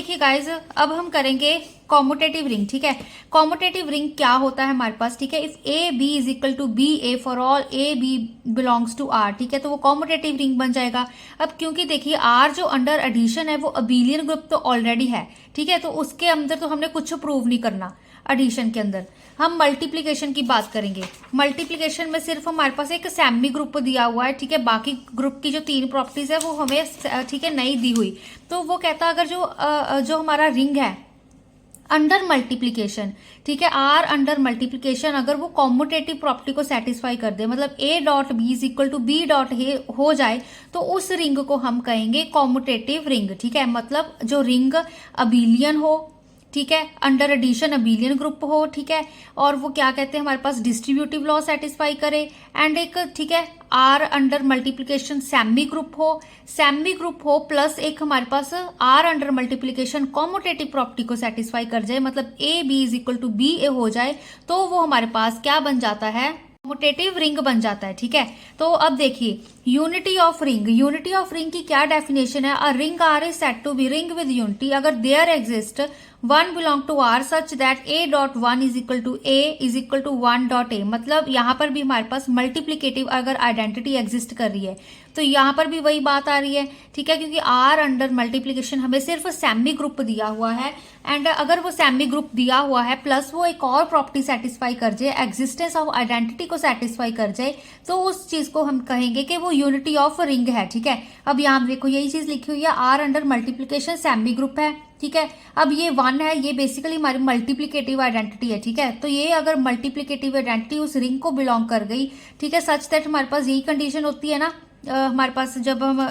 देखिए गाइज, अब हम करेंगे कॉम्यूटेटिव रिंग। ठीक है, कॉम्यूटेटिव रिंग क्या होता है हमारे पास। ठीक है, if A B is equal to B A for all A B belongs to R. ठीक है, तो वो कॉम्यूटेटिव रिंग बन जाएगा। अब क्योंकि देखिए आर जो अंडर एडिशन है वो अबेलियन ग्रुप तो ऑलरेडी है। ठीक है, तो उसके अंदर तो हमने कुछ प्रूव नहीं करना। एडिशन के अंदर हम मल्टीप्लीकेशन की बात करेंगे। मल्टीप्लीकेशन में सिर्फ हमारे पास एक सेमी ग्रुप दिया हुआ है। ठीक है, बाकी ग्रुप की जो 3 प्रॉपर्टीज है वो हमें ठीक है नहीं दी हुई। तो वो कहता है अगर जो हमारा रिंग है अंडर मल्टीप्लीकेशन, ठीक है, आर अंडर मल्टीप्लीकेशन, अगर वो कॉम्यूटेटिव प्रॉपर्टी को सेटिस्फाई कर दे, मतलब A dot B is equal to B dot A हो जाए, तो उस रिंग को हम कहेंगे कॉम्यूटेटिव रिंग। ठीक है, मतलब जो रिंग अबेलियन हो, ठीक है, अंडर एडिशन अबेलियन ग्रुप हो, ठीक है, और वो क्या कहते हैं हमारे पास डिस्ट्रीब्यूटिव लॉ सेटिस्फाई करे, एंड एक ठीक है R under multiplication semi group हो प्लस एक हमारे पास R under multiplication commutative property को सेटिस्फाई कर जाए, मतलब A B is equal to B A हो जाए, तो वो हमारे पास क्या बन जाता है, कॉम्यूटेटिव रिंग बन जाता है। ठीक है, तो अब देखिए यूनिटी ऑफ रिंग की क्या डेफिनेशन है। A ring R is said to be ring with unity अगर there exist one belong to R such that A dot one is equal to A is equal to one dot A. मतलब यहाँ पर भी हमारे पास multiplicative अगर identity exist कर रही है तो यहाँ पर भी वही बात आ रही है। ठीक है, क्योंकि आर अंडर मल्टीप्लीकेशन हमें सिर्फ सेमी ग्रुप दिया हुआ है, एंड अगर वो सेमी ग्रुप दिया हुआ है प्लस वो एक और प्रॉपर्टी सेटिस्फाई कर जाए, एग्जिस्टेंस ऑफ आइडेंटिटी को सेटिस्फाई कर जाए, तो उस चीज को हम कहेंगे कि वो यूनिटी ऑफ रिंग है। ठीक है, अब यहाँ देखो यही चीज लिखी हुई है, R under multiplication semi group है। ठीक है, अब ये 1 है, ये बेसिकली हमारी मल्टीप्लीकेटिव आइडेंटिटी है। ठीक है, तो ये अगर मल्टीप्लीकेटिव आइडेंटिटी उस रिंग को बिलोंग कर गई, ठीक है, सच दैट हमारे पास यही कंडीशन होती है ना, हमारे पास जब हम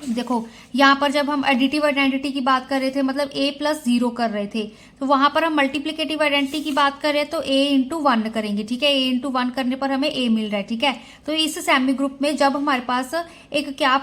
देखो यहाँ पर जब हम एडिटिव आइडेंटिटी की बात कर रहे थे, मतलब a प्लस 0 कर रहे थे, तो वहां पर हम मल्टीप्लीकेटिव आइडेंटिटी की बात कर रहे हैं तो a इंटू 1 करेंगे। ठीक है, a इंटू 1 करने पर हमें a मिल रहा है। ठीक है, तो इस सेमी ग्रुप में जब हमारे पास एक क्या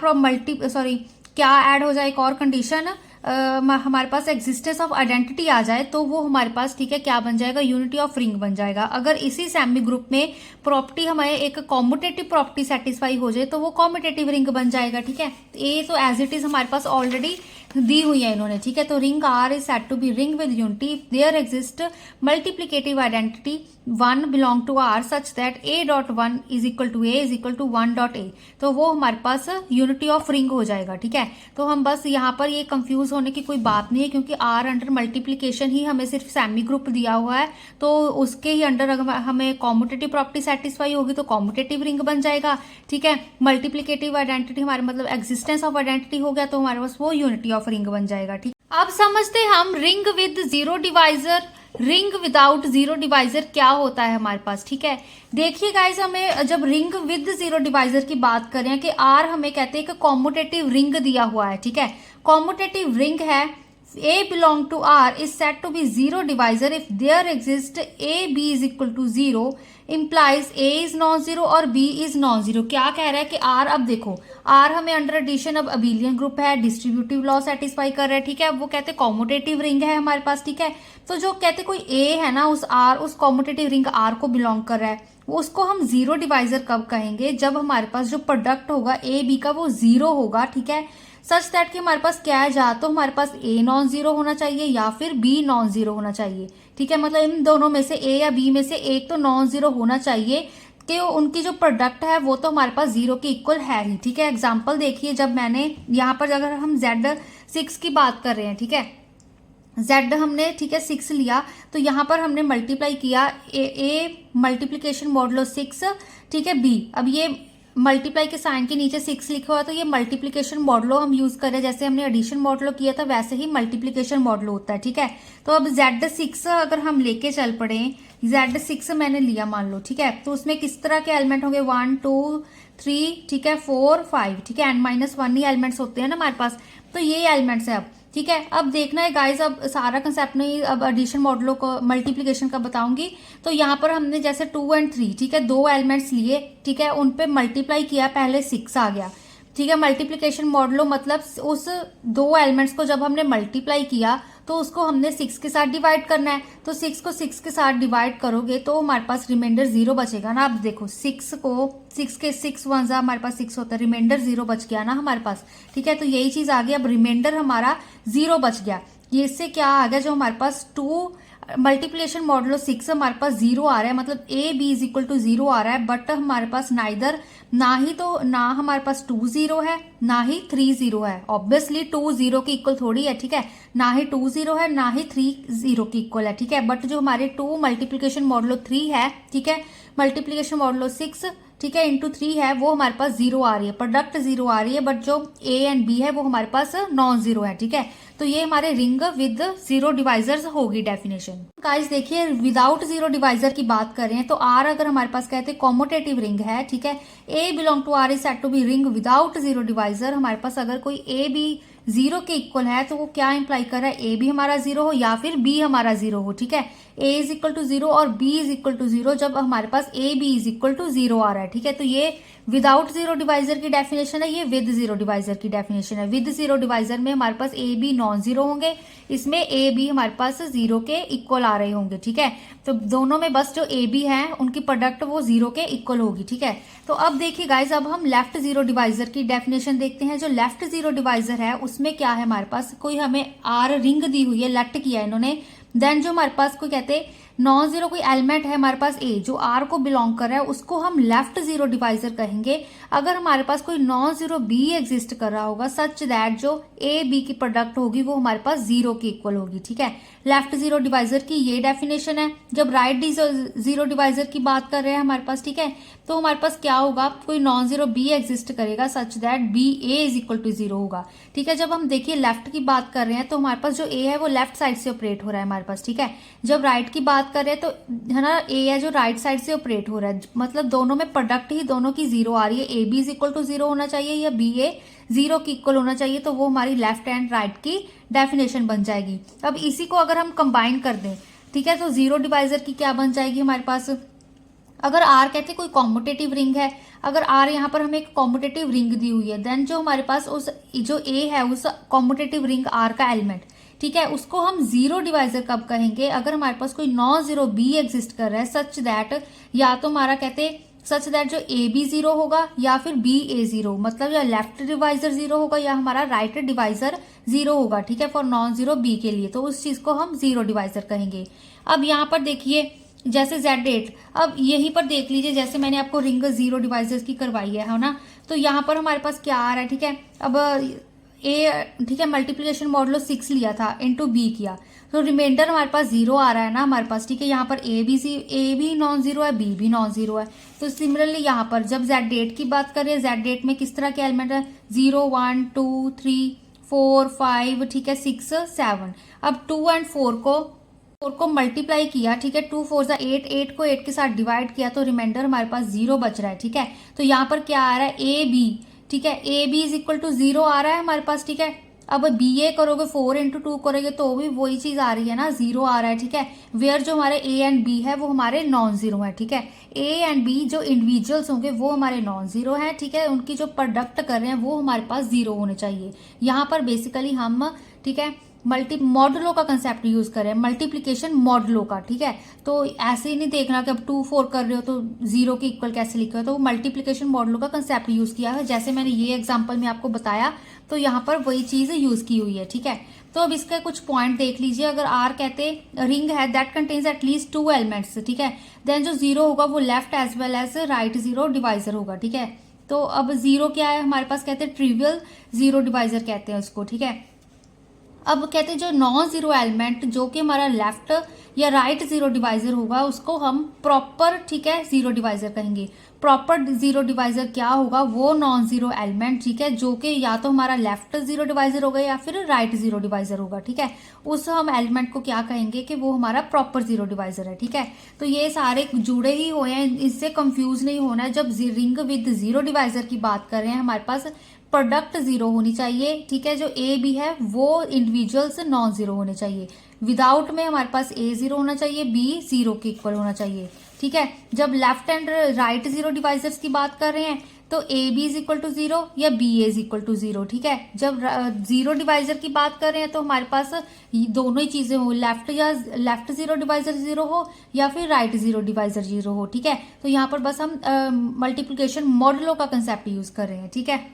ऐड हो जाए, एक और कंडीशन हमारे पास एग्जिस्टेंस ऑफ आइडेंटिटी आ जाए, तो वो हमारे पास ठीक है क्या बन जाएगा, यूनिटी ऑफ रिंग बन जाएगा। अगर इसी सेमी ग्रुप में प्रॉपर्टी हमारे एक कॉम्यूटेटिव प्रॉपर्टी सेटिस्फाई हो जाए तो वो कॉम्यूटेटिव रिंग बन जाएगा। ठीक है, ए तो एज इट इज हमारे पास ऑलरेडी दी हुई है इन्होंने। ठीक है, तो ring R is said to be ring with unity if there exist multiplicative identity 1 belong to R such that A dot 1 is equal to A is equal to 1 dot A, तो वो हमारे पास unity of ring हो जाएगा। ठीक है, तो हम बस यहाँ पर ये कंफ्यूज होने की कोई बात नहीं है, क्योंकि आर अंडर मल्टीप्लीकेशन ही हमें सिर्फ सेमी ग्रुप दिया हुआ है, तो उसके ही अंडर हमें कॉम्यूटेटिव प्रॉपर्टी सेटिस्फाई होगी तो कॉम्यूटेटिव रिंग बन जाएगा। ठीक है, मल्टीप्लीकेटिव आइडेंटिटी हमारे मतलब एग्जिस्टेंस ऑफ आइडेंटिटी हो गया तो हमारे पास वो यूनिटी ऑफ रिंग बन जाएगा। ठीक, अब समझते हैं हम ring with zero divisor, ring without zero divisor क्या होता है हमारे पास। ठीक है, देखिए गाइस, हमें जब रिंग विद जीरो डिवाइजर की बात करें कि आर हमें कहते हैं कि कॉम्यूटेटिव रिंग दिया हुआ है। ठीक है, कॉम्यूटेटिव रिंग है A belong to R is said to be zero divisor if there exists A B is equal to 0 implies A is non-zero और B is non-zero। क्या कह रहा है कि R, अब देखो R हमें अंडर एडिशन अब अबेलियन ग्रुप है, डिस्ट्रीब्यूटिव लॉ सेटिस्फाई कर रहा है। ठीक है, वो कहते हैं कॉम्यूटेटिव रिंग है हमारे पास। ठीक है, तो जो कहते कोई A है ना, उस कॉम्यूटेटिव रिंग R को बिलोंग कर रहा है, उसको हम जीरो डिवाइजर कब कहेंगे, जब हमारे पास जो प्रोडक्ट होगा A B का वो 0 होगा। ठीक है, सच दैट कि हमारे पास क्या है, या तो हमारे पास A नॉन जीरो होना चाहिए या फिर B नॉन जीरो होना चाहिए। ठीक है, मतलब इन दोनों में से A या B में से एक तो नॉन जीरो होना चाहिए कि उनकी जो प्रोडक्ट है वो तो हमारे पास 0 के इक्वल है ही। ठीक है, एग्जाम्पल देखिए, जब मैंने यहाँ पर अगर हम Z6 की बात कर रहे हैं, ठीक है, Z हमने ठीक है 6 लिया, तो यहाँ पर हमने मल्टीप्लाई किया A मल्टीप्लीकेशन मॉडुलो 6, ठीक है, B, अब ये मल्टीप्लाई के साइन के नीचे 6 लिखा हुआ है तो ये मल्टीप्लीकेशन मॉडुलो हम यूज कर रहे हैं, जैसे हमने एडिशन मॉडुलो किया था वैसे ही मल्टीप्लीकेशन मॉडुलो होता है। ठीक है, तो अब Z6 अगर हम लेके चल पड़े, Z6 मैंने लिया मान लो, ठीक है, तो उसमें किस तरह के एलिमेंट होंगे, 1 2 3, ठीक है, 4 5, ठीक है, n-1 ही एलिमेंट्स होते हैं ना हमारे पास, तो ये एलिमेंट्स है। अब ठीक है, अब देखना है गाइस, अब सारा कंसेप्ट नहीं, अब एडिशन मॉडुलो को मल्टीप्लिकेशन का बताऊंगी। तो यहाँ पर हमने जैसे 2 और 3, ठीक है, 2 एलिमेंट्स लिए, ठीक है, उन पे मल्टीप्लाई किया, पहले 6 आ गया। ठीक है, मल्टीप्लिकेशन मॉडुलो मतलब उस 2 एलिमेंट्स को जब हमने मल्टीप्लाई किया तो उसको हमने 6 के साथ डिवाइड करना है। तो 6 को 6 के साथ डिवाइड करोगे तो हमारे पास रिमाइंडर 0 बचेगा ना। अब देखो 6 के 6 1 हमारे पास 6 होता है, रिमाइंडर 0 बच गया ना हमारे पास, ठीक है। तो यही चीज आ गई, अब रिमाइंडर हमारा 0 बच गया। ये इससे क्या आ गया, जो हमारे पास 2 मल्टीप्लिकेशन मॉडुलो 6 हमारे पास 0 आ रहा है, मतलब A B is equal to 0 आ रहा है, बट हमारे पास नाइदर ना हमारे पास 2 0 है ना ही 3 0 है। ऑब्वियसली 2 0 के इक्वल थोड़ी है, ठीक है, ना ही 2 0 है ना ही 3 0 के इक्वल है, ठीक है। बट जो हमारे 2 मल्टीप्लिकेशन मॉडुलो 3 है, ठीक है, मल्टीप्लिकेशन मॉडुलो 6, ठीक है, इंटू 3 है, वो हमारे पास 0 आ रही है, प्रोडक्ट 0 आ रही है, बट जो ए एंड बी है वो हमारे पास नॉन जीरो है, ठीक है। तो ये हमारे रिंग विद 0 डिवाइजर्स होगी डेफिनेशन। गाइस देखिए, विदाउट 0 डिवाइजर की बात करें तो आर अगर हमारे पास कहते हैं कॉम्यूटेटिव रिंग है, ठीक है, A belong to R is said to be ring without 0 divisor. हमारे पास अगर कोई ए बी 0 के इक्वल है तो वो क्या इंप्लाई कर रहा है, ए भी हमारा 0 हो या फिर बी हमारा 0 हो, ठीक है। ए इज इक्वल टू 0 और बी इज इक्वल टू 0 जब हमारे पास A B is equal to 0 आ रहा है, ठीक है। तो ये विदाउट 0 डिवाइजर की डेफिनेशन है, ये विद 0 डिवाइजर की डेफिनेशन है। विद 0 डिवाइजर में हमारे पास ए बी नॉन जीरो होंगे, इसमें ए बी हमारे पास 0 के इक्वल आ रहे होंगे, ठीक है। तो दोनों में बस जो ए बी है उनकी प्रोडक्ट वो 0 के इक्वल होगी, ठीक है। तो अब देखिए गाइज, अब हम लेफ्ट 0 डिवाइजर की डेफिनेशन देखते हैं। जो लेफ्ट 0 डिवाइजर है उसमें क्या है, हमारे पास कोई हमें आर रिंग दी हुई है, लेट किया है इन्होंने, देन जो हमारे पास कोई कहते हैं नॉन जीरो कोई एलिमेंट है हमारे पास ए जो आर को बिलोंग कर रहा है, उसको हम लेफ्ट 0 डिवाइजर कहेंगे। अगर हमारे पास कोई नॉन जीरो बी एग्जिस्ट कर रहा होगा सच दैट जो ए बी की प्रोडक्ट होगी वो हमारे पास 0 की इक्वल होगी, ठीक है। लेफ्ट 0 डिवाइजर की ये डेफिनेशन है। जब राइट 0 डिवाइजर की बात कर रहे हैं हमारे पास, ठीक है, तो हमारे पास क्या होगा, कोई नॉन जीरो बी एग्जिस्ट करेगा such that B A is equal to 0 होगा, ठीक है। जब हम देखिए लेफ्ट की बात कर रहे हैं तो हमारे पास जो ए है वो लेफ्ट साइड से ऑपरेट हो रहा है हमारे पास, ठीक है। जब राइट की बात कर रहे हैं तो है ना, ए है जो राइट साइड से ऑपरेट हो रहा है, मतलब दोनों में प्रोडक्ट ही दोनों की 0 आ रही है। A B is equal to 0 होना चाहिए या बी ए 0 की इक्वल होना चाहिए, तो वो हमारी लेफ्ट एंड राइट की डेफिनेशन बन जाएगी। अब इसी को अगर हम कंबाइन कर दें, ठीक है, तो 0 डिवाइजर की क्या बन जाएगी हमारे पास, अगर आर कहते हैं कोई कॉम्यूटेटिव रिंग है, अगर आर यहाँ पर हमें एक कॉम्यूटेटिव रिंग दी हुई है, देन जो हमारे पास उस जो ए है उस कॉम्यूटेटिव रिंग आर का एलिमेंट, ठीक है, उसको हम 0 डिवाइजर कब कहेंगे, अगर हमारे पास कोई नॉन जीरो बी एग्जिस्ट कर रहा है सच दैट, या तो हमारा कहते सच दैट जो ए बी 0 होगा या फिर बी ए 0, मतलब या लेफ्ट डिवाइजर 0 होगा या हमारा राइट डिवाइजर 0 होगा, ठीक है, फॉर नॉन जीरो बी के लिए, तो उस चीज को हम 0 डिवाइजर कहेंगे। अब यहाँ पर देखिए जैसे Z8, अब यहीं पर देख लीजिए जैसे मैंने आपको रिंग 0 डिवाइजर्स की करवाई है ना, तो यहाँ पर हमारे पास क्या आ रहा है, ठीक है। अब ए, ठीक है, मल्टीप्लिकेशन मॉडुलो 6 लिया था इनटू बी किया, तो रिमाइंडर हमारे पास 0 आ रहा है ना हमारे पास, ठीक है। यहाँ पर ए भी नॉन जीरो है, बी भी नॉन जीरो है। तो सिमिलरली यहाँ पर जब Z8 की बात करें, Z8 में किस तरह के एलिमेंट है, 0 1 2 3 4 5, ठीक है, 6 7। अब 2 और 4 को मल्टीप्लाई किया, ठीक है, 2 4 8, 8 को 8 के साथ डिवाइड किया, तो रिमाइंडर हमारे पास 0 बच रहा है, ठीक है। तो यहाँ पर क्या आ रहा है, ए बी, ठीक है, A B is equal to 0 आ रहा है हमारे पास, ठीक है। अब बी ए करोगे 4 इंटू 2 करोगे तो भी वही चीज आ रही है ना, 0 आ रहा है, ठीक है। वेयर जो हमारे ए एंड बी है वो हमारे नॉन जीरो है, ठीक है। ए एंड बी जो इंडिविजुअल्स होंगे वो हमारे नॉन जीरो है, ठीक है, उनकी जो प्रोडक्ट कर रहे हैं वो हमारे पास 0 होने चाहिए। यहाँ पर बेसिकली हम, ठीक है, मॉडुलो का कंसेप्ट यूज करें, मल्टीप्लिकेशन मॉडुलो का, ठीक है। तो ऐसे ही नहीं देखना कि अब 2 4 कर रहे हो तो 0 के इक्वल कैसे लिखे हो, तो मल्टीप्लिकेशन मॉडुलो का कंसेप्ट यूज किया है, जैसे मैंने ये एग्जांपल में आपको बताया, तो यहाँ पर वही चीज यूज की हुई है, ठीक है। तो अब इसके कुछ पॉइंट देख लीजिए। अगर आर कहते रिंग है दैट कंटेन्स एटलीस्ट 2 एलिमेंट्स, ठीक है, देन जो 0 होगा वो left as well as right 0 divisor होगा, ठीक है। तो अब 0 क्या है हमारे पास, कहते हैं ट्रिवियल 0 डिवाइजर कहते हैं उसको, ठीक है। अब कहते हैं जो नॉन जीरो एलिमेंट जो कि हमारा लेफ्ट या राइट 0 डिवाइजर होगा उसको हम प्रॉपर, ठीक है, 0 डिवाइजर कहेंगे। प्रॉपर 0 डिवाइजर क्या होगा, वो नॉन जीरो एलिमेंट, ठीक है, जो कि या तो हमारा लेफ्ट 0 डिवाइजर होगा या फिर राइट 0 डिवाइजर होगा, ठीक है। उस हम एलिमेंट को क्या कहेंगे कि वो हमारा प्रॉपर 0 डिवाइजर है, ठीक है। तो ये सारे जुड़े ही हुए हैं, इससे कंफ्यूज नहीं होना है। जब रिंग विद 0 डिवाइजर की बात कर रहे हैं हमारे पास प्रोडक्ट 0 होनी चाहिए, ठीक है, जो ए बी है वो इंडिविजुअल्स नॉन जीरो होने चाहिए। विदाउट में हमारे पास ए 0 होना चाहिए, बी 0 के इक्वल होना चाहिए, ठीक है। जब लेफ्ट एंड राइट 0 डिवाइजर्स की बात कर रहे हैं तो A B is equal to 0 या B A is equal to 0, ठीक है। जब जीरो डिवाइजर की बात कर रहे हैं तो हमारे पास दोनों ही चीजें हो, लेफ्ट जीरो डिवाइजर 0 हो या फिर राइट जीरो डिवाइजर 0 हो, ठीक है। तो यहाँ पर बस हम मल्टीप्लीकेशन मॉडुलो का कंसेप्ट यूज कर रहे हैं, ठीक है।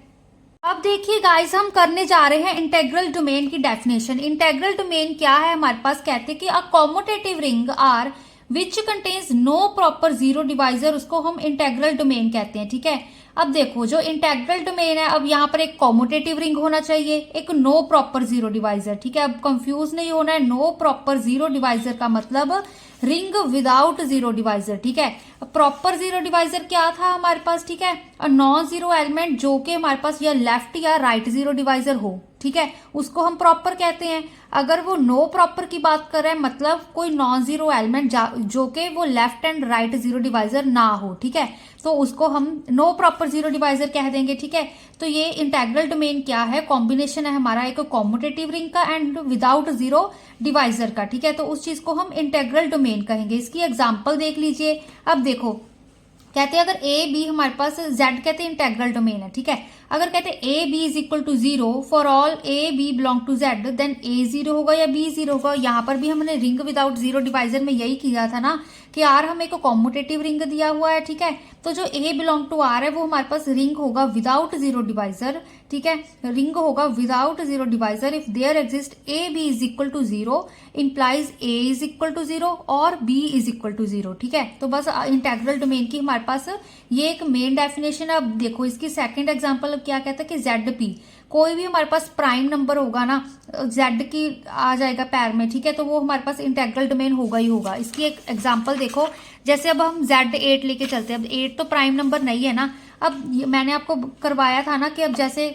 अब देखिए गाइस, हम करने जा रहे हैं इंटेग्रल डोमेन की डेफिनेशन। इंटेग्रल डोमेन क्या है हमारे पास, कहते हैं कि a commutative ring R which contains no proper zero divisor, उसको हम इंटेग्रल डोमेन कहते हैं, ठीक है। अब देखो जो इंटेग्रल डोमेन है, अब यहाँ पर एक कॉम्यूटेटिव रिंग होना चाहिए, एक नो प्रॉपर जीरो डिवाइजर, ठीक है। अब कंफ्यूज नहीं होना है, नो प्रॉपर जीरो डिवाइजर का मतलब रिंग विदाउट जीरो डिवाइजर, ठीक है। प्रॉपर जीरो डिवाइजर क्या था हमारे पास, ठीक है, और नॉन जीरो एलिमेंट जो कि हमारे पास या लेफ्ट या राइट जीरो डिवाइजर हो, ठीक है, उसको हम प्रॉपर कहते हैं। अगर वो नो प्रॉपर की बात कर रहे हैं मतलब कोई नॉन जीरो एलिमेंट जो कि वो left and right zero divisor ना हो, ठीक है, तो उसको हम नो प्रॉपर जीरो डिवाइजर कह देंगे, ठीक है। तो ये इंटेग्रल डोमेन क्या है, कॉम्बिनेशन है हमारा एक कॉम्यूटेटिव रिंग का एंड विदाउट जीरो डिवाइजर का, ठीक है। तो उस चीज को हम इंटेग्रल डोमेन कहेंगे। इसकी एग्जांपल देख लीजिए। अब देखो कहते हैं अगर ए बी हमारे पास जेड कहते हैं इंटेग्रल डोमेन है, ठीक है। अगर कहते हैं A B is equal to 0 for all A B belong to Z, then A 0 होगा या बी 0 होगा। यहाँ पर भी हमने रिंग विदाउट जीरो डिवाइजर में यही किया था ना कि आर हमें को कॉम्यूटेटिव रिंग दिया हुआ है, ठीक है। तो जो ए बिलोंग टू आर है वो हमारे पास रिंग होगा विदाउट जीरो डिवाइजर, ठीक है। रिंग होगा without zero divisor if there exist A B is equal to 0 implies A is equal to 0 और बी इज इक्वल टू 0, ठीक है। तो बस इंटेग्रल डोमेन की हमारे पास ये एक मेन डेफिनेशन है। अब देखो इसकी सेकंड एग्जांपल क्या कहता है कि जेड पी, कोई भी हमारे पास प्राइम नंबर होगा ना, जेड की आ जाएगा पैर में, ठीक है, तो वो हमारे पास इंटेग्रल डोमेन होगा ही होगा। इसकी एक एग्जांपल देखो, जैसे अब हम जेड 8 लेके चलते हैं। अब 8 तो प्राइम नंबर नहीं है ना। अब मैंने आपको करवाया था ना कि अब जैसे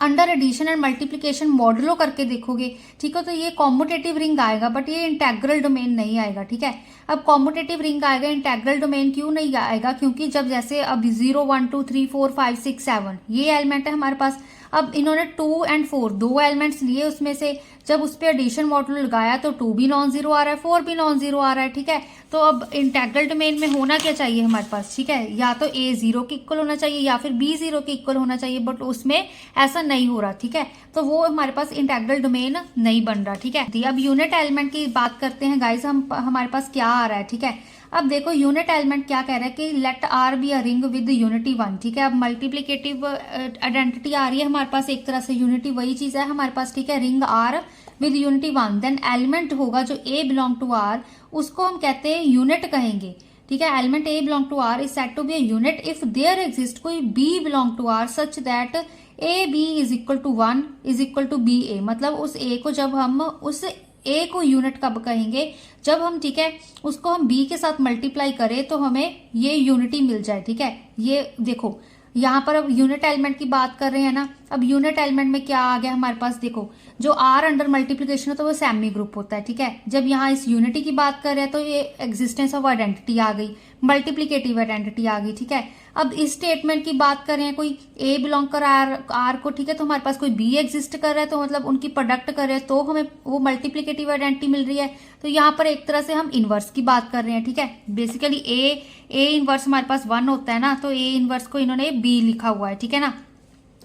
under addition and multiplication modulo करके देखोगे, ठीक है, तो ये कॉम्यूटेटिव रिंग आएगा बट ये इंटेग्रल डोमेन नहीं आएगा, ठीक है। अब कॉम्यूटेटिव रिंग आएगा, इंटेग्रल डोमेन क्यों नहीं आएगा, क्योंकि जब जैसे अब 0 1 2 3 4 5 6 7 ये एलिमेंट है हमारे पास। अब इन्होंने 2 एंड 4 दो एलिमेंट्स लिए, उसमें से जब उस पर एडिशन मॉडुलो लगाया तो 2 भी नॉन जीरो आ रहा है, 4 भी नॉन जीरो आ रहा है, ठीक है। तो अब इंटेग्रल डोमेन में होना क्या चाहिए हमारे पास, ठीक है, या तो ए 0 के इक्वल होना चाहिए या फिर बी 0 के इक्वल होना चाहिए, बट उसमें ऐसा नहीं हो रहा, ठीक है। तो वो हमारे पास इंटेग्रल डोमेन नहीं बन रहा, ठीक है। अब यूनिट एलिमेंट की बात करते हैं गाइस, हमारे पास क्या आ रहा है, ठीक है। अब देखो यूनिट एलिमेंट क्या कह रहा है कि let R be a ring with unity 1, ठीक है। अब मल्टीप्लीकेटिव आइडेंटिटी आ रही है हमारे पास, एक तरह से यूनिटी वही चीज है हमारे पास, ठीक है। Ring R with unity 1, then element होगा जो ए बिलोंग टू आर, उसको हम कहते हैं यूनिट कहेंगे, ठीक है। Element A belong to R is said to be a unit if there exist कोई B belong to R such that A B is equal to 1 is equal to B A. मतलब उस ए को जब हम उस ए को यूनिट कब कहेंगे, जब हम, ठीक है, उसको हम बी के साथ मल्टीप्लाई करें तो हमें ये यूनिटी मिल जाए, ठीक है। ये देखो यहाँ पर अब यूनिट एलिमेंट की बात कर रहे हैं ना। अब यूनिट एलिमेंट में क्या आ गया हमारे पास, देखो जो आर अंडर मल्टीप्लीकेशन है तो वो सेमी ग्रुप होता है, ठीक है। जब यहाँ इस यूनिटी की बात कर रहे हैं तो ये एग्जिस्टेंस ऑफ आइडेंटिटी आ गई, मल्टीप्लीकेटिव आइडेंटिटी आ गई, ठीक है। अब इस स्टेटमेंट की बात कर रहे हैं, कोई ए बिलोंग कर आर को, ठीक है, तो हमारे पास कोई बी एग्जिस्ट कर रहा है तो मतलब उनकी प्रोडक्ट कर रहे हैं तो हमें वो मल्टीप्लीकेटिव आइडेंटिटी मिल रही है। तो यहाँ पर एक तरह से हम इनवर्स की बात कर रहे हैं, ठीक है। बेसिकली ए इनवर्स हमारे पास 1 होता है ना, तो ए इनवर्स को इन्होंने बी लिखा हुआ है, ठीक है ना।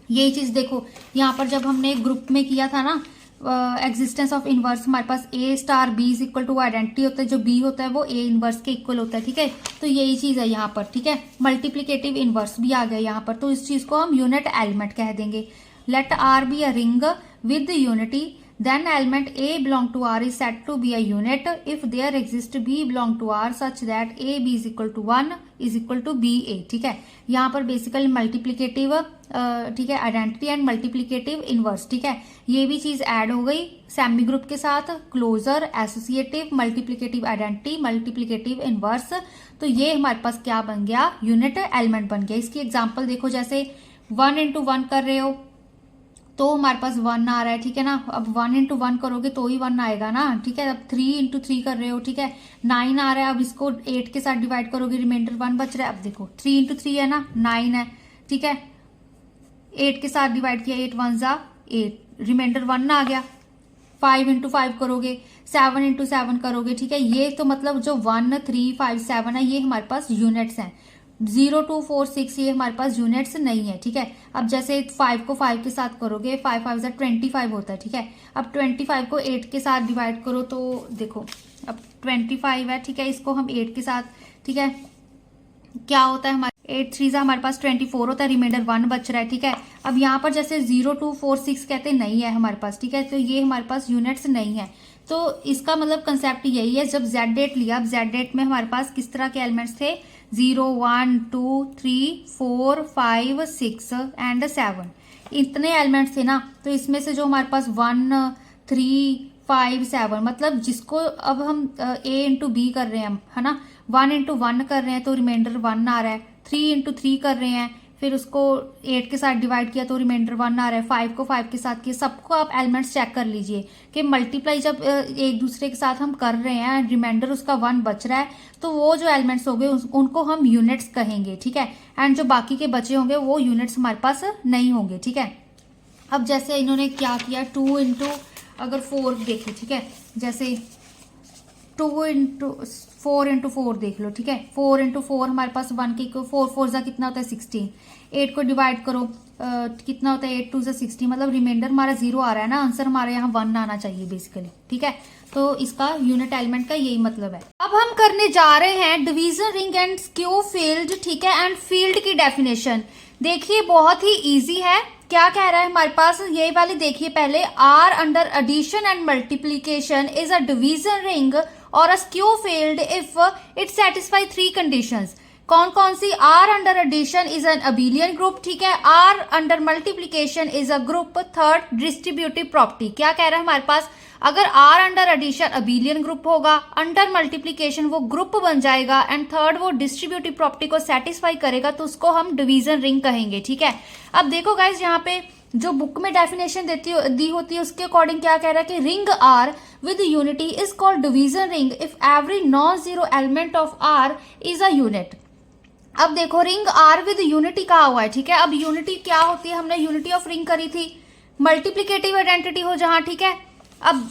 यही चीज देखो यहाँ पर जब हमने ग्रुप में किया था ना एग्जिस्टेंस ऑफ इनवर्स, हमारे पास A star B is equal to identity होता है, जो बी होता है वो ए इनवर्स के इक्वल होता है, ठीक है। तो यही चीज है यहाँ पर, ठीक है। मल्टीप्लीकेटिव इनवर्स भी आ गया यहाँ पर, तो इस चीज को हम यूनिट एलिमेंट कह देंगे। Let R be a ring with unity, then element A belong to R is said to be a unit if there exists B belong to R such that A B is equal to 1 is equal to B A, ठीक है। यहाँ पर basically multiplicative, ठीक है, identity and multiplicative inverse, ठीक है, ये भी चीज ऐड हो गई सेमी ग्रुप के साथ, closure associative multiplicative identity multiplicative inverse. तो ये हमारे पास क्या बन गया, यूनिट एलिमेंट बन गया। इसकी एग्जाम्पल देखो, जैसे 1 into 1 कर रहे हो तो हमारे पास 1 आ रहा है, ठीक है ना। अब 1 into 1 करोगे तो ही 1 आएगा ना, ठीक है। अब 3 into 3 कर रहे हो, ठीक है, 9 आ रहा है। अब इसको 8 के साथ डिवाइड करोगे, रिमाइंडर 1 बच रहा है। अब देखो 3 into 3 है ना, 9 है, ठीक है। 8 के साथ डिवाइड किया, 8 1 जा 8, रिमाइंडर 1 आ गया। 5 into 5 करोगे, 7 into 7 करोगे, ठीक है। ये तो मतलब जो 1 3 5 7 है ये हमारे पास यूनिट्स हैं। 0246 ये हमारे पास यूनिट्स नहीं है, ठीक है। अब जैसे 5 को 5 के साथ करोगे, 5 5 25 होता है, ठीक है। अब 25 को 8 के साथ डिवाइड करो तो देखो अब 25 है, ठीक है, इसको हम 8 के साथ, ठीक है, क्या होता है हमारे 8 3 हमारे पास 24 होता है, रिमाइंडर 1 बच रहा है, ठीक है। अब यहाँ पर जैसे 0246 कहते नहीं है हमारे पास, ठीक है, तो ये हमारे पास यूनिट्स नहीं है। तो इसका मतलब कंसेप्ट यही है, जब जेड डेट लिया, अब जेड डेट में हमारे पास किस तरह के एलिमेंट्स थे, 0 1 2 3 4 5 6 एंड 7, इतने एलिमेंट्स थे ना। तो इसमें से जो हमारे पास 1 3 5 7 मतलब जिसको अब हम a इंटू बी कर रहे हैं, है ना, 1 इंटू 1 कर रहे हैं तो रिमाइंडर 1 आ रहा है, 3 इंटू 3 कर रहे हैं, फिर उसको 8 के साथ डिवाइड किया तो रिमाइंडर 1 आ रहा है, 5 को 5 के साथ किया। सबको आप एलिमेंट्स चेक कर लीजिए कि मल्टीप्लाई जब एक दूसरे के साथ हम कर रहे हैं, रिमाइंडर उसका 1 बच रहा है, तो वो जो एलिमेंट्स होंगे उनको हम यूनिट्स कहेंगे, ठीक है। एंड जो बाकी के बचे होंगे वो यूनिट्स हमारे पास नहीं होंगे, ठीक है। अब जैसे इन्होंने क्या किया, 2 इंटू अगर 4 देखें, ठीक है, जैसे 2 इंटू 4 इंटू 4 देख लो, ठीक है, 4 इंटू 4 हमारे पास 1 के 4 4 जा कितना होता है 16, 8 को डिवाइड करो कितना होता है 8 2 60, मतलब रिमाइंडर हमारा 0 आ रहा है ना, आंसर हमारे यहाँ 1 आना चाहिए बेसिकली, ठीक है। तो इसका यूनिट एलिमेंट का यही मतलब है। अब हम करने जा रहे हैं division ring and skew field, ठीक है, एंड फील्ड की डेफिनेशन। देखिए बहुत ही इजी है, क्या कह रहा है हमारे पास, यही वाली देखिए पहले, R under addition and multiplication is a division ring और a skew field if it satisfy 3 conditions. कौन कौन सी, R under addition is an abelian group, ठीक है, R under multiplication is a group, third distributive property. क्या कह रहा है हमारे पास, अगर R under addition abelian group होगा, अंडर मल्टीप्लीकेशन वो ग्रुप बन जाएगा, एंड थर्ड वो डिस्ट्रीब्यूटिव प्रॉपर्टी को सेटिस्फाई करेगा, तो उसको हम डिवीजन रिंग कहेंगे, ठीक है। अब देखो गाइज, यहाँ पे जो बुक में डेफिनेशन दी होती है उसके अकॉर्डिंग क्या कह रहा है कि ring R with unity is called division ring if every non zero element of R is a unit. अब देखो रिंग आर विद यूनिटी कहा हुआ है, ठीक है। अब यूनिटी क्या होती है, हमने यूनिटी ऑफ रिंग करी थी, मल्टीप्लीकेटिव आइडेंटिटी हो जहां, ठीक है। अब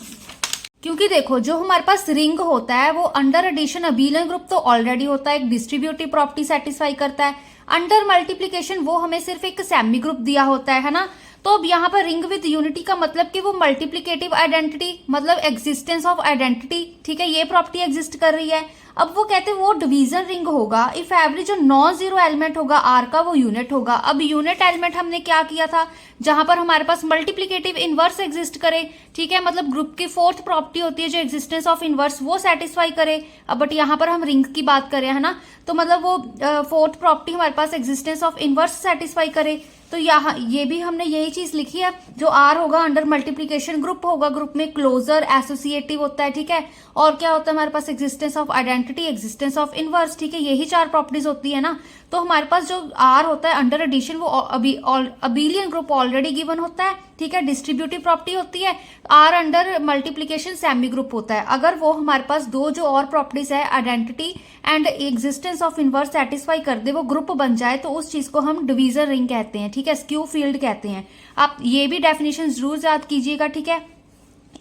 क्योंकि देखो जो हमारे पास रिंग होता है वो अंडर एडिशन अबेलियन ग्रुप तो ऑलरेडी होता है, एक डिस्ट्रीब्यूटिव प्रॉपर्टी सेटिस्फाई करता है, अंडर मल्टीप्लीकेशन वो हमें सिर्फ एक सेमी ग्रुप दिया होता है ना। तो अब यहाँ पर रिंग विद यूनिटी का मतलब कि वो मल्टीप्लीकेटिव आइडेंटिटी मतलब एग्जिस्टेंस ऑफ आइडेंटिटी, ठीक है, ये प्रॉपर्टी एग्जिस्ट कर रही है। अब वो कहते हैं वो डिवीजन रिंग होगा इफ एवरी जो नॉन जीरो एलिमेंट होगा आर का वो यूनिट होगा। अब यूनिट एलिमेंट हमने क्या किया था, जहां पर हमारे पास मल्टीप्लीकेटिव इनवर्स एग्जिस्ट करे, ठीक है, मतलब ग्रुप की फोर्थ प्रॉपर्टी होती है जो एग्जिस्टेंस ऑफ इनवर्स वो सेटिस्फाई करे। अब बट यहाँ पर हम रिंग की बात करें, है ना, तो मतलब वो फोर्थ प्रॉपर्टी हमारे पास एग्जिस्टेंस ऑफ इनवर्स सेटिस्फाई करे। तो यहाँ ये भी हमने यही चीज लिखी है, जो आर होगा अंडर मल्टीप्लीकेशन ग्रुप होगा, ग्रुप में क्लोजर एसोसिएटिव होता है, ठीक है, और क्या होता है हमारे पास existence of identity, existence of inverse, ठीक है, यही 4 प्रॉपर्टीज होती है ना। तो हमारे पास जो आर होता है अंडर एडिशन वो अबेलियन ग्रुप ऑलरेडी गिवन होता है, ठीक है, डिस्ट्रीब्यूटिव प्रॉपर्टी होती है, R under multiplication semi group होता है। अगर वो हमारे पास दो जो और प्रॉपर्टीज है identity and existence of inverse satisfy कर दे, वो ग्रुप बन जाए, तो उस चीज को हम डिवीजन रिंग कहते हैं, ठीक है, स्क्यू फील्ड कहते हैं। आप ये भी डेफिनेशन जरूर याद कीजिएगा, ठीक है,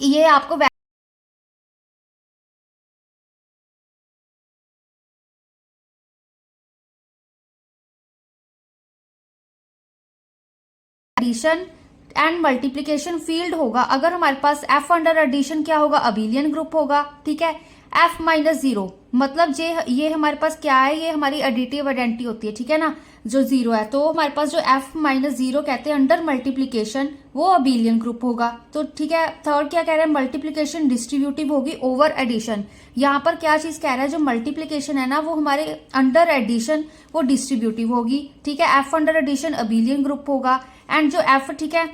ये आपको एडिशन एंड मल्टीप्लीकेशन फील्ड होगा। अगर हमारे पास एफ अंडर एडिशन क्या होगा, अबेलियन ग्रुप होगा, ठीक है, एफ माइनस जीरो मतलब ये हमारे पास क्या है, ये हमारी एडिटिव आइडेंटिटी होती है, ठीक है ना, जो जीरो है, तो हमारे पास जो एफ माइनस जीरो कहते हैं अंडर मल्टीप्लीकेशन वो अबेलियन ग्रुप होगा। तो ठीक है, थर्ड क्या कह रहा है, मल्टीप्लीकेशन डिस्ट्रीब्यूटिव होगी ओवर एडिशन। यहाँ पर क्या चीज कह रहा है, जो मल्टीप्लीकेशन है ना वो हमारे अंडर एडिशन वो डिस्ट्रीब्यूटिव होगी, ठीक है, F under addition abelian group होगा, एंड जो एफ, ठीक है,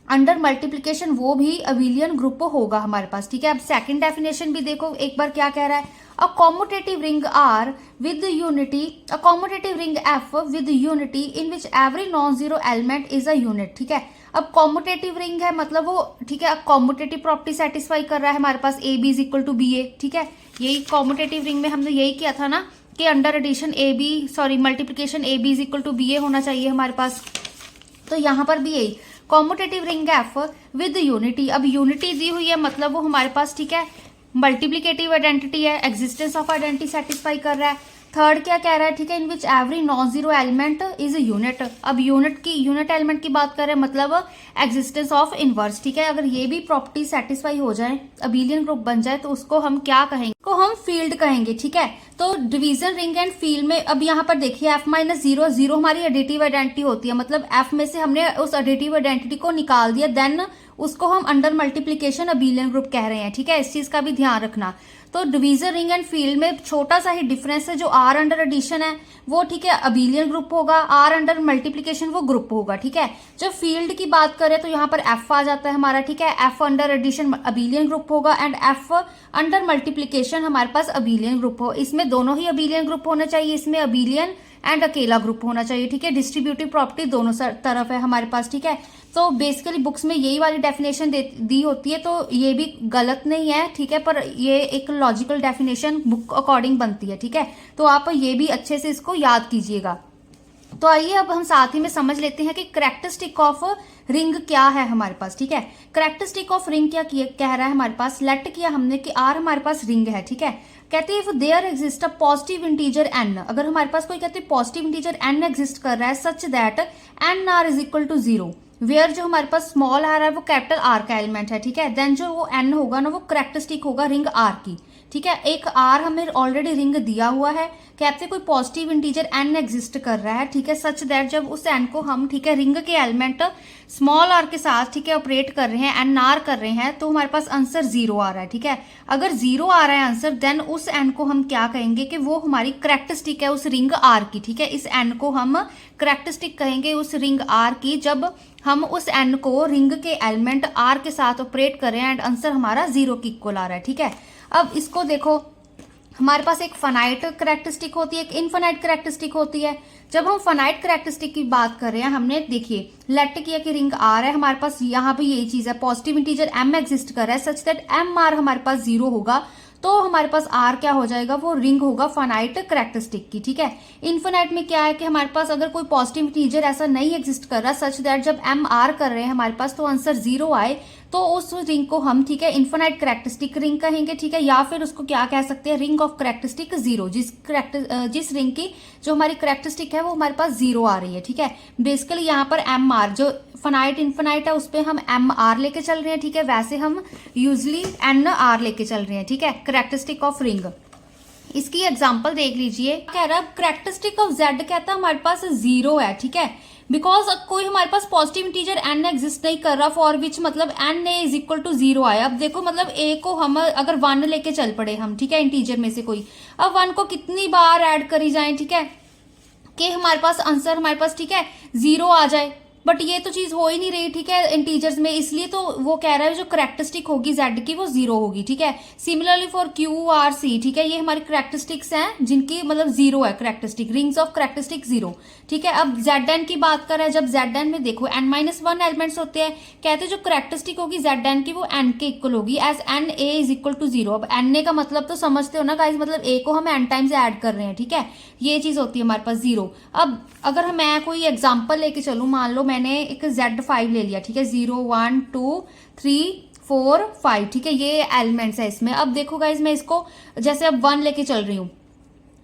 अंडर मल्टीप्लीकेशन वो भी अबेलियन ग्रुप होगा हमारे पास, ठीक है। अब सेकंड डेफिनेशन भी देखो एक बार क्या कह रहा है, a commutative ring R with unity, a commutative ring F with unity in which every non zero element is a unit, ठीक है। अब कॉम्यूटेटिव रिंग है मतलब वो, ठीक है, कॉम्यूटेटिव प्रॉपर्टी सेटिस्फाई कर रहा है हमारे पास, A B is equal to B A, ठीक है, यही कॉम्यूटेटिव रिंग में हमने यही किया था ना कि under addition A B sorry multiplication A B is equal to B A होना चाहिए हमारे पास। तो यहाँ पर भी यही commutative ring F with unity, अब यूनिटी दी हुई है मतलब वो हमारे पास, ठीक है, मल्टीप्लीकेटिव आइडेंटिटी है, एग्जिस्टेंस ऑफ आइडेंटिटी सेटिस्फाई कर रहा है। थर्ड क्या कह रहा है, ठीक है, in which every non zero element is a unit. अब यूनिट एलिमेंट की बात कर रहे हैं, मतलब एग्जिस्टेंस ऑफ इनवर्स, ठीक है। अगर ये भी प्रॉपर्टी सेटिस्फाई हो जाए, अबेलियन ग्रुप बन जाए, तो उसको हम क्या कहेंगे, को हम फील्ड कहेंगे, ठीक है। तो डिवीजन रिंग एंड फील्ड में अब यहाँ पर देखिए f-0 0 हमारी एडिटिव आइडेंटिटी होती है, मतलब f में से हमने उस एडिटिव आइडेंटिटी को निकाल दिया, देन उसको हम अंडर मल्टीप्लीकेशन अबेलियन ग्रुप कह रहे हैं, ठीक है। इस चीज का भी ध्यान रखना। तो डिवीजन रिंग एंड फील्ड में छोटा सा ही डिफरेंस है, जो आर अंडर एडिशन है वो, ठीक है, अबेलियन ग्रुप होगा, आर अंडर मल्टीप्लीकेशन वो ग्रुप होगा, ठीक है। जब फील्ड की बात करें तो यहाँ पर एफ आ जाता है हमारा, ठीक है, F under addition abelian group होगा एंड एफ अंडर मल्टीप्लीकेशन हमारे पास अबेलियन ग्रुप हो। इसमें दोनों ही अबेलियन ग्रुप होना चाहिए, इसमें अबेलियन एंड अकेला ग्रुप होना चाहिए, ठीक है। डिस्ट्रीब्यूटिव प्रॉपर्टी दोनों तरफ है हमारे पास, ठीक है। तो बेसिकली बुक्स में यही वाली डेफिनेशन दी होती है, तो ये भी गलत नहीं है, ठीक है, पर ये एक लॉजिकल डेफिनेशन बुक अकॉर्डिंग बनती है, ठीक है। तो आप ये भी अच्छे से इसको याद कीजिएगा। तो आइए अब हम साथ ही में समझ लेते हैं कि कैरेक्टरिस्टिक ऑफ रिंग क्या है हमारे पास, ठीक है। कैरेक्टरिस्टिक ऑफ रिंग क्या कह रहा है हमारे पास, लेट किया हमने कि आर हमारे पास रिंग है, ठीक है। कहते हैं if there exist a positive integer N, अगर हमारे पास कोई कहते हैं पॉजिटिव इंटीजर एन एग्जिस्ट कर रहा है, such that N R is equal to 0, where जो हमारे पास स्मॉल आर है वो कैपिटल आर का एलिमेंट है, ठीक है। देन जो वो एन होगा ना, वो कैरेक्टरिस्टिक होगा रिंग आर की, ठीक है। एक आर हमें ऑलरेडी रिंग दिया हुआ है, कहते हैं कोई पॉजिटिव इंटीजर एन एग्जिस्ट कर रहा है, ठीक है, सच दैट जब उस एन को हम, ठीक है, रिंग के एलिमेंट स्मॉल आर के साथ, ठीक है, ऑपरेट कर रहे हैं, एन आर कर रहे हैं, तो हमारे पास आंसर 0 आ रहा है, ठीक है। अगर 0 आ रहा है आंसर, देन उस एन को हम क्या कहेंगे कि वो हमारी कैरेक्टरिस्टिक है उस रिंग आर की, ठीक है। इस एन को हम कैरेक्टरिस्टिक कहेंगे उस रिंग आर की, जब हम उस एन को रिंग के एलिमेंट आर के साथ ऑपरेट कर रहे हैं एंड आंसर हमारा 0 के इक्वल आ रहा है, ठीक है। अब इसको देखो, हमारे पास एक फाइनाइट कैरेक्टरिस्टिक होती है, एक इनफाइनाइट कैरेक्टरिस्टिक होती है। जब हम फाइनाइट कैरेक्टरिस्टिक की बात कर रहे हैं, हमने देखिए लेट किया कि रिंग आर है हमारे पास, यहाँ पे यही चीज है, पॉजिटिव इंटीजर एम एग्जिस्ट कर रहा है, सच दैट एम आर हमारे पास 0 होगा, तो हमारे पास आर क्या हो जाएगा, वो रिंग होगा फाइनाइट कैरेक्टरिस्टिक की, ठीक है। इनफाइनाइट में क्या है कि हमारे पास अगर कोई पॉजिटिव इंटीजर ऐसा नहीं एग्जिस्ट कर रहा, सच दैट जब एम आर कर रहे हैं हमारे पास तो आंसर 0 आए, तो उस रिंग को हम, ठीक है, इनफाइनाइट कैरेक्टरिस्टिक रिंग कहेंगे, ठीक है। या फिर उसको क्या कह सकते हैं, रिंग ऑफ कैरेक्टरिस्टिक 0, जिस रिंग की जो हमारी कैरेक्टरिस्टिक है वो हमारे पास 0 आ रही है, ठीक है। बेसिकली यहाँ पर एम आर जो फाइनाइट इनफाइनाइट है उस पर हम एम आर लेके चल रहे हैं, ठीक है, वैसे हम यूजली एन आर लेके चल रहे हैं, ठीक है। कैरेक्टरिस्टिक ऑफ रिंग, इसकी एग्जांपल देख लीजिए, कह रहा है कैरेक्टरिस्टिक ऑफ जेड कहता है हमारे पास 0 है, ठीक है, बिकॉज कोई हमारे पास पॉजिटिव इंटीजर एन एग्जिस्ट नहीं कर रहा, फॉर विच मतलब N A is equal to 0 आया। अब देखो मतलब ए को हम अगर 1 लेके चल पड़े हम, ठीक है, इंटीजर में से कोई, अब 1 को कितनी बार ऐड करी जाए, ठीक है, कि हमारे पास आंसर हमारे पास, ठीक है, 0 आ जाए, बट ये तो चीज हो ही नहीं रही, ठीक है, इंटीजर्स में, इसलिए तो वो कह रहा है जो कैरेक्टरिस्टिक होगी जेड की वो 0 होगी, ठीक है। Similarly for Q R C, ठीक है, ये हमारी कैरेक्टरिस्टिक्स हैं जिनकी मतलब 0 है कैरेक्टरिस्टिक, रिंग्स ऑफ कैरेक्टरिस्टिक 0, ठीक है। अब जेड एन की बात कर रहे हैं, जब जेड एन में देखो n-1 एलिमेंट्स होते हैं, कहते हैं जो कैरेक्टरिस्टिक होगी जेड एन की वो n के इक्वल होगी, as N A is equal to 0। अब एन ए का मतलब तो समझते हो ना गाइस, मतलब ए को हम n टाइम्स ऐड कर रहे हैं, ठीक है, ये चीज होती है हमारे पास 0। अब अगर मैं कोई एग्जाम्पल लेके चलूं, मान लो मैंने एक Z5 ले लिया, ठीक है, 0 1 2 3 4 5, ठीक है, ये एलिमेंट्स है इसमें। अब देखो गाइज मैं इसको जैसे अब 1 लेके चल रही हूँ,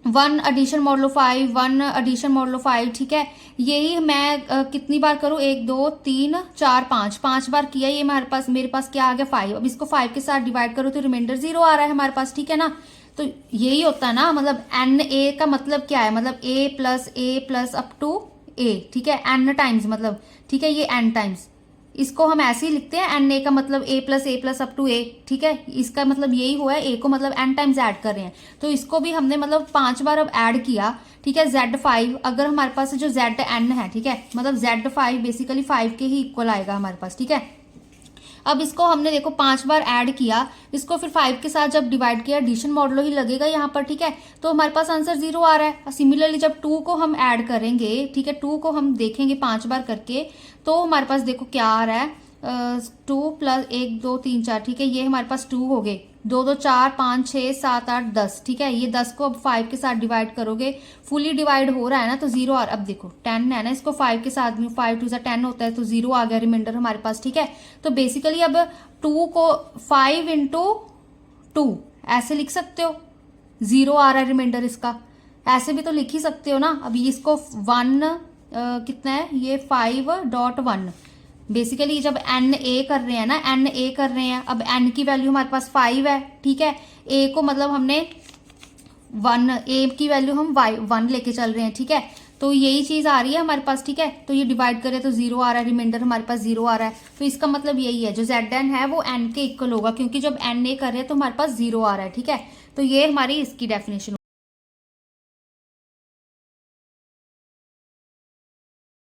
1 एडिशन मॉडलो 5, 1 एडिशन मॉडलो 5, ठीक है, यही मैं कितनी बार करूँ, 1 2 3 4 5 बार किया, ये मेरे पास क्या आ गया 5। अब इसको 5 के साथ डिवाइड करो तो रिमाइंडर 0 आ रहा है हमारे पास, ठीक है ना। तो यही होता है ना, मतलब एन ए का मतलब क्या है, मतलब ए प्लस अप टू ए, ठीक है, एन टाइम्स मतलब, ठीक है, ये एन टाइम्स, इसको हम ऐसे ही लिखते हैं, एन ए का मतलब ए प्लस अप टू ए, ठीक है, इसका मतलब यही हुआ है, ए को मतलब एन टाइम्स ऐड कर रहे हैं, तो इसको भी हमने मतलब 5 बार अब ऐड किया, ठीक है। Z5 अगर हमारे पास जो Zn है, ठीक है, मतलब Z5 बेसिकली 5 के ही इक्वल आएगा हमारे पास, ठीक है। अब इसको हमने देखो 5 बार ऐड किया, इसको फिर 5 के साथ जब डिवाइड किया, एडिशन मॉडलो ही लगेगा यहाँ पर, ठीक है, तो हमारे पास आंसर 0 आ रहा है। सिमिलरली जब 2 को हम ऐड करेंगे, ठीक है, 2 को हम देखेंगे 5 बार करके, तो हमारे पास देखो क्या आ रहा है, 2 प्लस 1 2 3 4, ठीक है, ये हमारे पास 2 हो गए, 2 2 4 5 6 7 8 10, ठीक है, ये 10 को अब 5 के साथ डिवाइड करोगे, फुली डिवाइड हो रहा है ना, तो 0 आ रहा है। अब देखो 10 है ना, इसको 5 के साथ में 5 2 10 होता है, तो 0 आ गया रिमाइंडर हमारे पास, ठीक है। तो बेसिकली अब 2 को 5 इंटू 2 ऐसे लिख सकते हो, 0 आ रहा है रिमाइंडर इसका, ऐसे भी तो लिख ही सकते हो ना। अभी इसको 1 कितना है ये 5.1 बेसिकली जब एन ए कर रहे हैं ना, एन ए कर रहे हैं, अब एन की वैल्यू हमारे पास 5 है, ठीक है। ए को मतलब हमने 1, ए की वैल्यू हम 1 लेके चल रहे हैं, ठीक है। तो यही चीज आ रही है हमारे पास, ठीक है। तो ये डिवाइड करें तो 0 आ रहा है, रिमाइंडर हमारे पास 0 आ रहा है। तो इसका मतलब यही है जो जेड एन है वो एन के इक्वल होगा, क्योंकि जब एन ए कर रहे हैं तो हमारे पास 0 आ रहा है, ठीक है। तो ये हमारी इसकी डेफिनेशन